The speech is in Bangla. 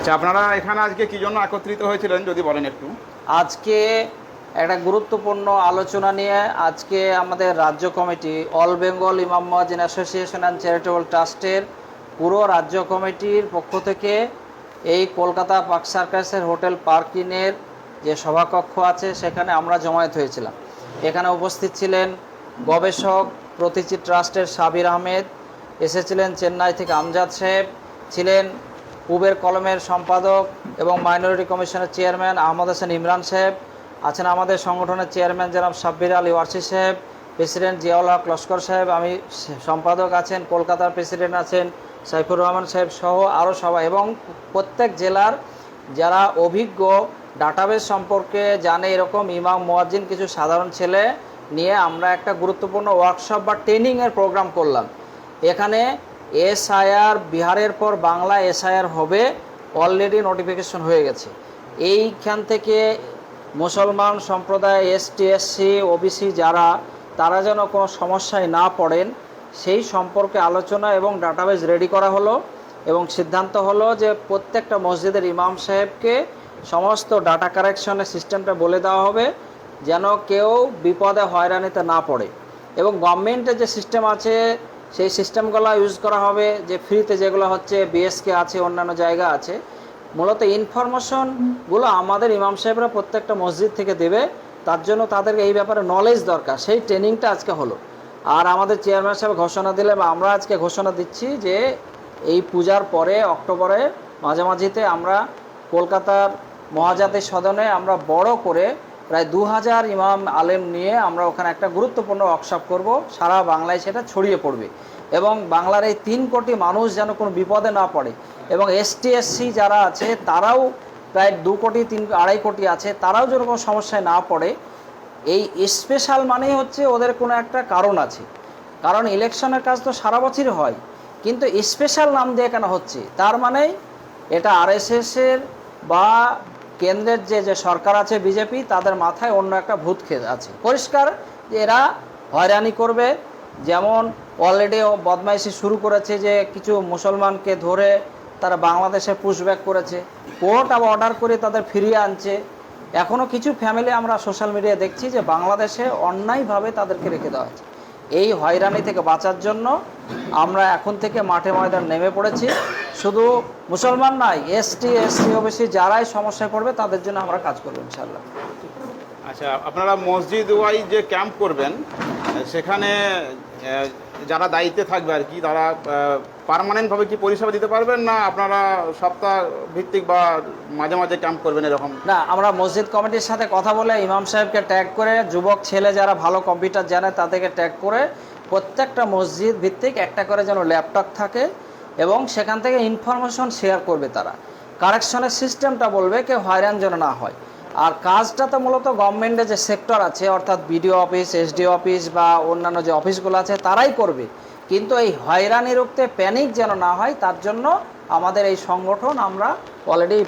আচ্ছা, আপনারা এখানে আজকে কি জন্য একত্রিত হয়েছিলেন যদি বলেন একটু। আজকে একটা গুরুত্বপূর্ণ আলোচনা নিয়ে আজকে আমাদের রাজ্য কমিটি অল বেঙ্গল ইমাম মুয়াজ্জিন অ্যাসোসিয়েশন অ্যান্ড চ্যারিটেবল ট্রাস্টের পুরো রাজ্য কমিটির পক্ষ থেকে এই কলকাতা পার্ক সার্কাসের হোটেল পার্কিনের যে সভাকক্ষ আছে সেখানে আমরা জমায়েত হয়েছিলাম। এখানে উপস্থিত ছিলেন গবেষক প্রতীচি ট্রাস্টের সাবির আহমেদ, এসেছিলেন চেন্নাই থেকে আমজাদ সাহেব, ছিলেন পূবের কলমের সম্পাদক এবং মাইনরিটি কমিশনের চেয়ারম্যান আহমদ হাসান ইমরান সাহেব, আছেন আমাদের সংগঠনের চেয়ারম্যান জনাব সাব্বির আলী ওয়ারসি সাহেব, প্রেসিডেন্ট জিয়াউল হক লস্কর সাহেব, আমি সম্পাদক আছেন, কলকাতার প্রেসিডেন্ট আছেন সাইফুর রহমান সাহেব সহ আরও সবাই, এবং প্রত্যেক জেলার যারা অভিজ্ঞ ডাটাবেস সম্পর্কে জানে এরকম ইমাম মুয়াজ্জিন কিছু সাধারণ ছেলে নিয়ে আমরা একটা গুরুত্বপূর্ণ ওয়ার্কশপ বা ট্রেনিংয়ের প্রোগ্রাম করলাম। এখানে এসআইআর বিহারের পর বাংলা এসআইআর হবে, অলরেডি নোটিফিকেশন হয়ে গেছে। এইখান থেকে মুসলমান সম্প্রদায় এসটি এসসি ওবিসি যারা তারা যেন কোনো সমস্যায় না পড়েন সেই সম্পর্কে আলোচনা এবং ডাটাবেস রেডি করা হলো, এবং সিদ্ধান্ত হলো যে প্রত্যেকটা মসজিদের ইমাম সাহেবকে সমস্ত ডাটা কারেকশনের সিস্টেমটা বলে দেওয়া হবে যেন কেউ বিপদে হয়রানিতে না পড়ে, এবং গভর্নমেন্টের যে সিস্টেম আছে সেই সিস্টেমগুলো ইউজ করা হবে, যে ফ্রিতে যেগুলো হচ্ছে বিএসকে আছে, অন্যান্য জায়গা আছে। মূলত ইনফরমেশনগুলো আমাদের ইমাম সাহেবরা প্রত্যেকটা মসজিদ থেকে দেবে, তার জন্য তাদেরকে এই ব্যাপারে নলেজ দরকার, সেই ট্রেনিংটা আজকে হলো। আর আমাদের চেয়ারম্যান সাহেব ঘোষণা দিলে বা আমরা আজকে ঘোষণা দিচ্ছি যে এই পূজার পরে অক্টোবরে মাঝামাঝিতে আমরা কলকাতার মহাজাতি সদনে আমরা বড় করে প্রায় 2000 ইমাম আলেম নিয়ে আমরা ওখানে একটা গুরুত্বপূর্ণ ওয়ার্কশপ করব, সারা বাংলায় সেটা ছড়িয়ে পড়বে, এবং বাংলার এই 3 কোটি মানুষ যেন কোনো বিপদে না পড়ে, এবং এসটি এসসি যারা আছে তারাও প্রায় 2 কোটি 2.5 কোটি আছে, তারাও যেন কোনো সমস্যায় না পড়ে। এই স্পেশাল মানেই হচ্ছে ওদের কোনো একটা কারণ আছে, কারণ ইলেকশনের কাজ তো সারা বছরই হয়, কিন্তু স্পেশাল নাম দিয়ে কেন হচ্ছে, তার মানে এটা আরএসএসের বা কেন্দ্রের যে সরকার আছে বিজেপি, তাদের মাথায় অন্য একটা ভূত খেয়ে আছে পরিষ্কার, যে এরা হয়রানি করবে। যেমন অলরেডি বদমাইশি শুরু করেছে, যে কিছু মুসলমানকে ধরে তারা বাংলাদেশে পুশব্যাক করেছে, কোর্ট আবার অর্ডার করে তাদের ফিরিয়ে আনছে। এখনও কিছু ফ্যামিলি আমরা সোশ্যাল মিডিয়ায় দেখছি যে বাংলাদেশে অন্যায়ভাবে তাদেরকে রেখে দেওয়া হয়েছে। এই হয়রানি থেকে বাঁচার জন্য আমরা এখন থেকে মাঠে ময়দান নেমে পড়েছি। শুধু মুসলমান নয়, এসটি এসসি ওবিসি যারাই সমস্যায় পড়বে তাদের জন্য আমরা কাজ করবো ইনশাআল্লাহ। আচ্ছা, আপনারা মসজিদ ওয়াইজ যে ক্যাম্প করবেন সেখানে যারা দায়িত্বে থাকবে আর কি, তারা পার্মানেন্টভাবে কি পরিষেবা দিতে পারবেন, না আপনারা সপ্তাহ ভিত্তিক বা মাঝে মাঝে ক্যাম্প করবেন এরকম? না, আমরা মসজিদ কমিটির সাথে কথা বলে ইমাম সাহেবকে ট্যাগ করে, যুবক ছেলে যারা ভালো কম্পিউটার জানে তাদেরকে ট্যাগ করে প্রত্যেকটা মসজিদ ভিত্তিক একটা করে যেন ল্যাপটপ থাকে, এবং সেখান থেকে ইনফরমেশন শেয়ার করবে তারা, কারেকশনের সিস্টেমটা বলবে, কেউ হয়রান যেন না হয়। আর কাজটা তো মূলত গভর্নমেন্টের যে সেক্টর আছে, অর্থাৎ বিডিও অফিস, এসডিও অফিস বা অন্যান্য যে অফিসগুলো আছে তারাই করবে, কিন্তু এই হয়রানি রুখতে প্যানিক যেন না হয় তার জন্য আমাদের এই সংগঠন আমরা অলরেডি